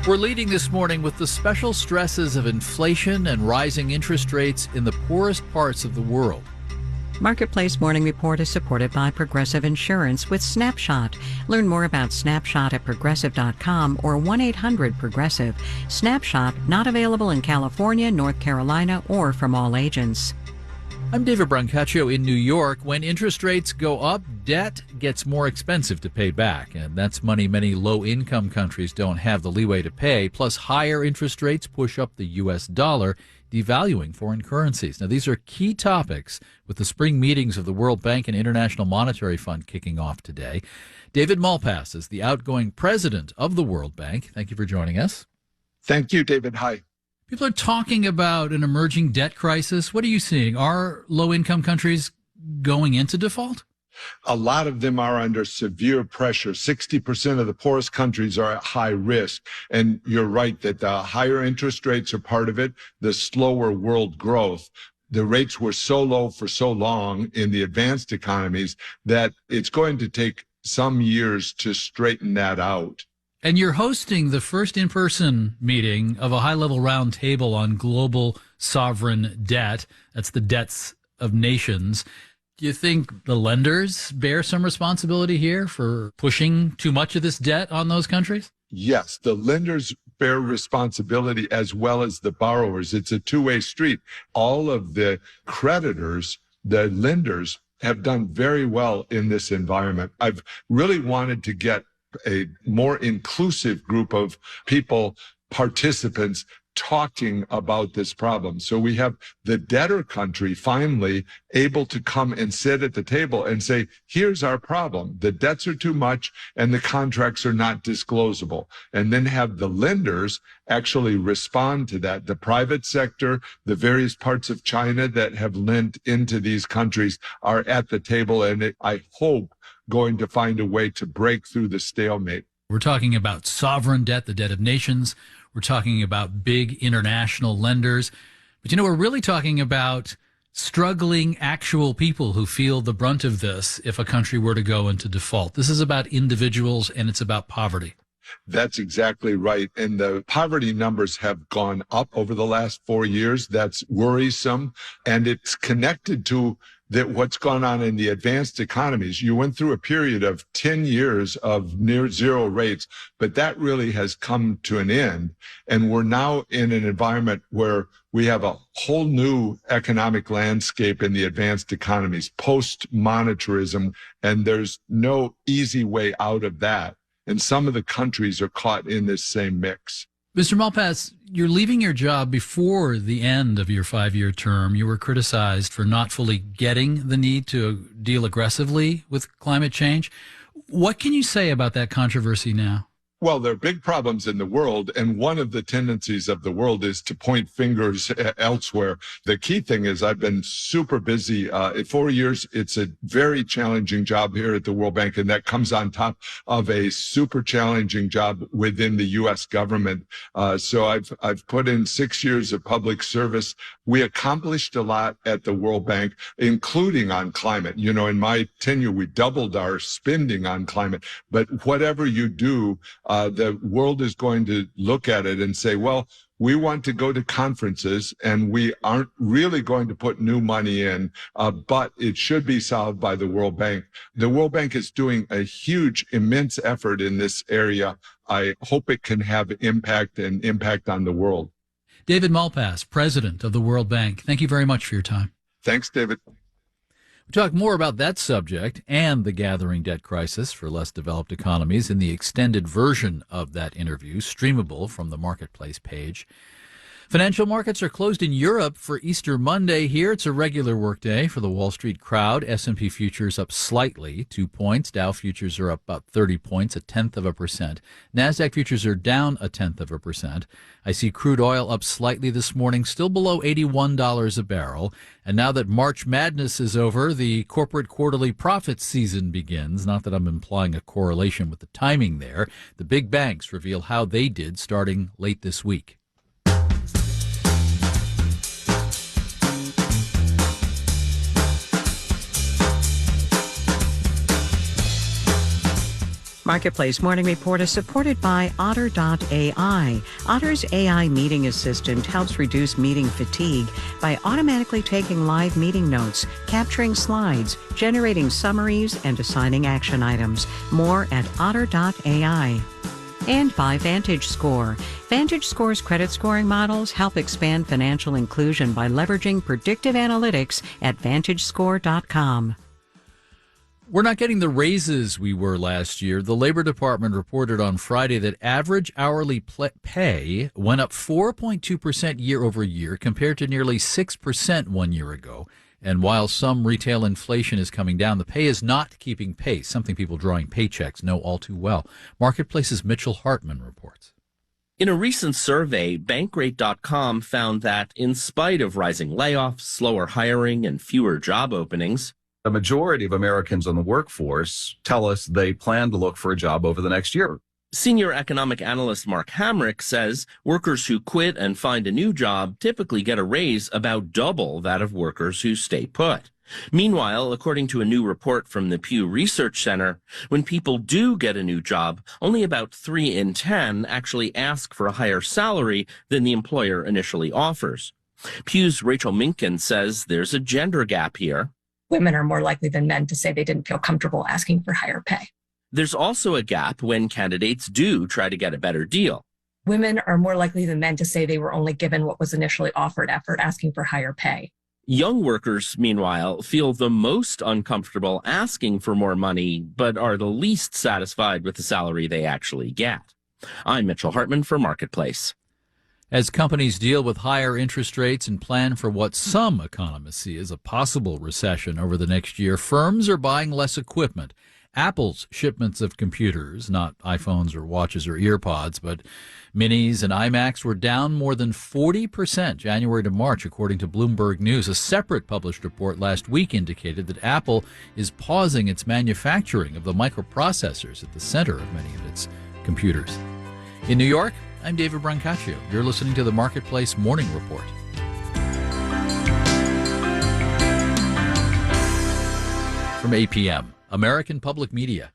We're leading this morning with the special stresses of inflation and rising interest rates in the poorest parts of the world. Marketplace Morning Report is supported by Progressive Insurance with Snapshot. Learn more about Snapshot at progressive.com or 1-800-PROGRESSIVE. Snapshot not available in California, North Carolina, or from all agents. I'm David Brancaccio in New York. When interest rates go up, debt gets more expensive to pay back, and that's money many low-income countries don't have the leeway to pay. Plus, higher interest rates push up the U.S. dollar, devaluing foreign currencies. Now, these are key topics with the spring meetings of the World Bank and International Monetary Fund kicking off today. David Malpass is the outgoing president of the World Bank. Thank you for joining us. Thank you, David. Hi. People are talking about an emerging debt crisis. What are you seeing? Are low-income countries going into default? A lot of them are under severe pressure. 60% of the poorest countries are at high risk. And you're right that the higher interest rates are part of it, the slower world growth. The rates were so low for so long in the advanced economies that it's going to take some years to straighten that out. And you're hosting the first in-person meeting of a high-level roundtable on global sovereign debt. That's the debts of nations. Do you think the lenders bear some responsibility here for pushing too much of this debt on those countries? Yes, the lenders bear responsibility as well as the borrowers. It's a two-way street. All of the creditors, the lenders, have done very well in this environment. I've really wanted to get a more inclusive group of people, participants, talking about this problem. So we have the debtor country finally able to come and sit at the table and say, here's our problem. The debts are too much and the contracts are not disclosable. And then have the lenders actually respond to that. The private sector, the various parts of China that have lent into these countries are at the table, and I hope going to find a way to break through the stalemate. We're talking about sovereign debt, the debt of nations. We're talking about big international lenders. But, we're really talking about struggling actual people who feel the brunt of this if a country were to go into default. This is about individuals, and it's about poverty. That's exactly right. And the poverty numbers have gone up over the last 4 years. That's worrisome. And it's connected to what's gone on in the advanced economies. You went through a period of 10 years of near zero rates, but that really has come to an end. And we're now in an environment where we have a whole new economic landscape in the advanced economies, post-monetarism, and there's no easy way out of that. And some of the countries are caught in this same mix. Mr. Malpass, you're leaving your job before the end of your 5-year term. You were criticized for not fully getting the need to deal aggressively with climate change. What can you say about that controversy now? Well, there are big problems in the world, and one of the tendencies of the world is to point fingers elsewhere. The key thing is I've been super busy. 4 years, it's a very challenging job here at the World Bank, and that comes on top of a super challenging job within the U.S. government. So I've put in 6 years of public service. We accomplished a lot at the World Bank, including on climate. In my tenure, we doubled our spending on climate. But whatever you do, the world is going to look at it and say, well, we want to go to conferences and we aren't really going to put new money in, but it should be solved by the World Bank. The World Bank is doing a huge, immense effort in this area. I hope it can have impact on the world. David Malpass, president of the World Bank, thank you very much for your time. Thanks, David. We'll talk more about that subject and the gathering debt crisis for less developed economies in the extended version of that interview, streamable from the Marketplace page. Financial markets are closed in Europe for Easter Monday. Here, it's a regular workday for the Wall Street crowd. S&P futures up slightly, 2 points. Dow futures are up about 30 points, 0.1%. NASDAQ futures are down 0.1%. I see crude oil up slightly this morning, still below $81 a barrel. And now that March Madness is over, the corporate quarterly profit season begins. Not that I'm implying a correlation with the timing there. The big banks reveal how they did starting late this week. Marketplace Morning Report is supported by Otter.ai. Otter's AI meeting assistant helps reduce meeting fatigue by automatically taking live meeting notes, capturing slides, generating summaries, and assigning action items. More at Otter.ai. And by VantageScore. VantageScore's credit scoring models help expand financial inclusion by leveraging predictive analytics at VantageScore.com. We're not getting the raises we were last year. The Labor Department reported on Friday that average hourly pay went up 4.2% year over year compared to nearly 6% 1 year ago. And while some retail inflation is coming down, the pay is not keeping pace, something people drawing paychecks know all too well. Marketplace's Mitchell Hartman reports. In a recent survey, Bankrate.com found that in spite of rising layoffs, slower hiring, and fewer job openings, the majority of Americans in the workforce tell us they plan to look for a job over the next year. senior economic analyst Mark Hamrick says workers who quit and find a new job typically get a raise about double that of workers who stay put. Meanwhile, according to a new report from the Pew Research Center, when people do get a new job, only about 3 in 10 actually ask for a higher salary than the employer initially offers. Pew's Rachel Minkin says there's a gender gap here. Women are more likely than men to say they didn't feel comfortable asking for higher pay. There's also a gap when candidates do try to get a better deal. Women are more likely than men to say they were only given what was initially offered after asking for higher pay. Young workers, meanwhile, feel the most uncomfortable asking for more money, but are the least satisfied with the salary they actually get. I'm Mitchell Hartman for Marketplace. As companies deal with higher interest rates and plan for what some economists see as a possible recession over the next year, firms are buying less equipment. Apple's shipments of computers, not iPhones or watches or earpods, but minis and iMacs, were down more than 40% January to March, according to Bloomberg News. A separate published report last week indicated that Apple is pausing its manufacturing of the microprocessors at the center of many of its computers. In New York, I'm David Brancaccio. You're listening to the Marketplace Morning Report. From APM, American Public Media.